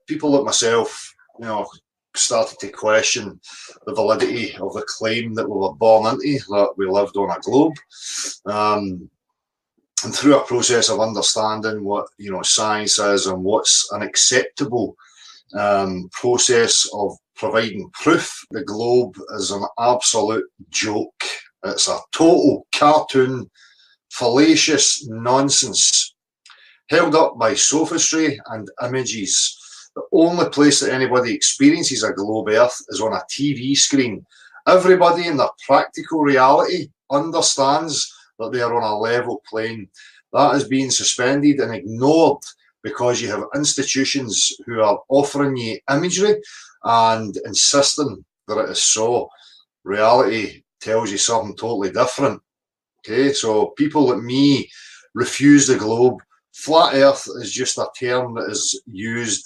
people like myself, started to question the validity of the claim that we were born into, that we lived on a globe. And through a process of understanding what science is and what's an acceptable process of providing proof, the globe is an absolute joke. It's a total cartoon, fallacious nonsense, held up by sophistry and images. The only place that anybody experiences a globe Earth is on a TV screen. Everybody in their practical reality understands that they are on a level plane. That is being suspended and ignored because you have institutions who are offering you imagery and insisting that it is so. Reality tells you something totally different. Okay, so people like me refuse the globe. Flat Earth is just a term that is used.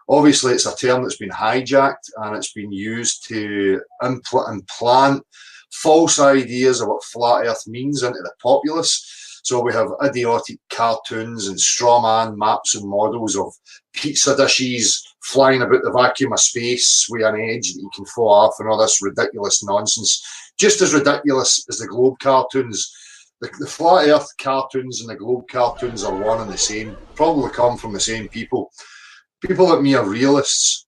Obviously, it's a term that's been hijacked and it's been used to implant false ideas of what flat Earth means into the populace. So we have idiotic cartoons and straw man maps and models of pizza dishes flying about the vacuum of space with an edge that you can fall off and all this ridiculous nonsense. Just as ridiculous as the globe cartoons. The flat Earth cartoons and the globe cartoons are one and the same, probably come from the same people. People like me are realists.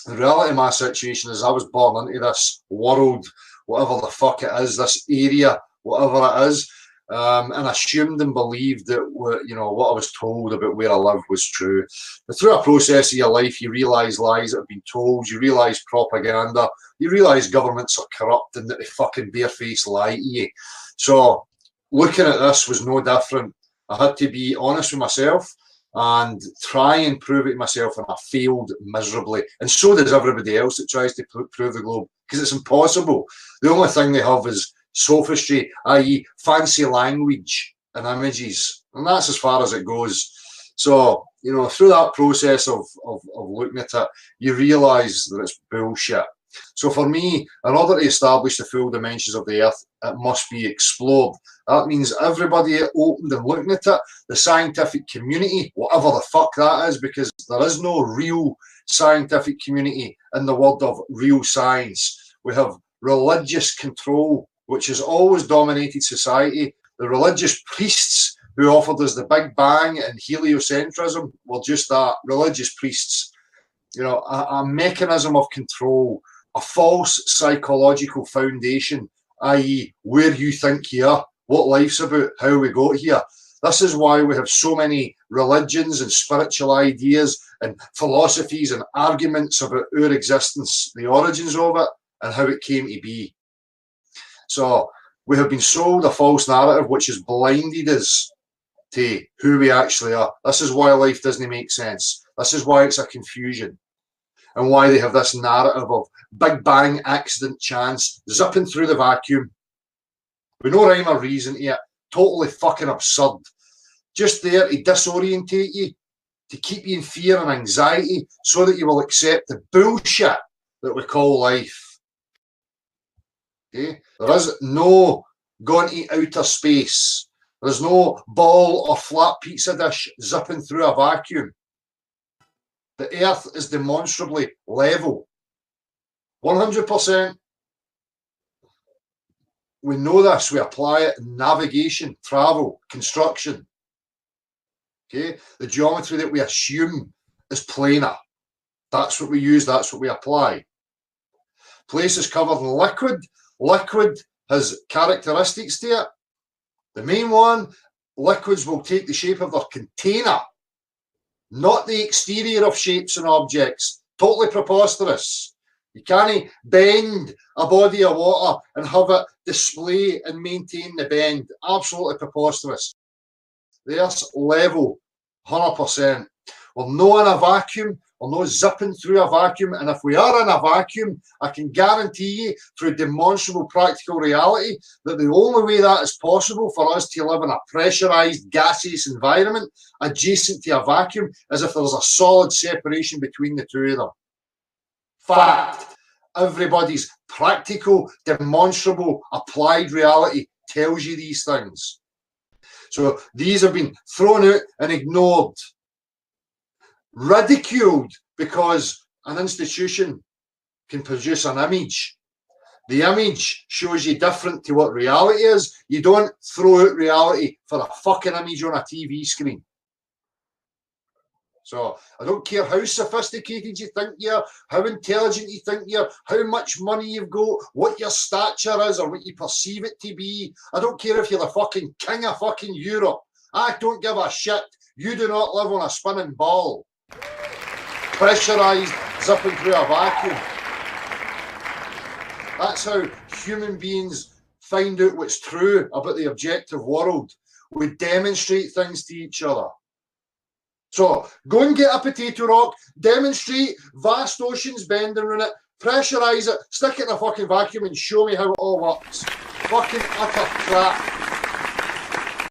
The reality of my situation is I was born into this world, whatever the fuck it is, this area, whatever it is, and assumed and believed that what I was told about where I lived was true. But through a process of your life, you realise lies that have been told, you realise propaganda, you realise governments are corrupt and that they fucking barefaced lie to you. So looking at this was no different. I had to be honest with myself and try and prove it to myself, and I failed miserably. And so does everybody else that tries to prove the globe, because it's impossible. The only thing they have is sophistry, i.e. fancy language and images, and that's as far as it goes. So, through that process of looking at it, you realise that it's bullshit. So for me, in order to establish the full dimensions of the Earth, it must be explored. That means everybody opened and looking at it, the scientific community, whatever the fuck that is, because there is no real scientific community in the world of real science. We have religious control, which has always dominated society. The religious priests who offered us the Big Bang and heliocentrism were just that, religious priests. A mechanism of control, a false psychological foundation, i.e. where you think you are, what life's about, how we got here. This is why we have so many religions and spiritual ideas and philosophies and arguments about our existence, the origins of it, and how it came to be. So we have been sold a false narrative which has blinded us to who we actually are. This is why life doesn't make sense. This is why it's a confusion, and why they have this narrative of Big Bang accident chance zipping through the vacuum with no rhyme or reason to it. Totally fucking absurd. Just there to disorientate you, to keep you in fear and anxiety, so that you will accept the bullshit that we call life. Okay? There is no going to outer space. There is no ball or flat pizza dish zipping through a vacuum. The Earth is demonstrably level. 100%. We know this. We apply it in navigation, travel, construction. Okay? The geometry that we assume is planar. That's what we use. That's what we apply. Place is covered in liquid. Liquid has characteristics to it. The main one, liquids will take the shape of their container, not the exterior of shapes and objects. Totally preposterous. You can't bend a body of water and have it display and maintain the bend. Absolutely preposterous. The Earth's level, 100%. We're not in a vacuum. We're not zipping through a vacuum. And if we are in a vacuum, I can guarantee you through demonstrable practical reality that the only way that is possible for us to live in a pressurized gaseous environment adjacent to a vacuum is if there's a solid separation between the two of them. Fact. Everybody's practical, demonstrable, applied reality tells you these things. So these have been thrown out and ignored. ridiculed because an institution can produce an image. The image shows you different to what reality is. You don't throw out reality for a fucking image on a TV screen. So I don't care how sophisticated you think you are, how intelligent you think you are, how much money you've got, what your stature is or what you perceive it to be. I don't care if you're the fucking king of fucking Europe. I don't give a shit. You do not live on a spinning ball. Pressurized, zipping through a vacuum. That's how human beings find out what's true about the objective world. We demonstrate things to each other. So go and get a potato rock, demonstrate vast oceans bending around it, pressurize it, stick it in a fucking vacuum and show me how it all works. Fucking utter crap.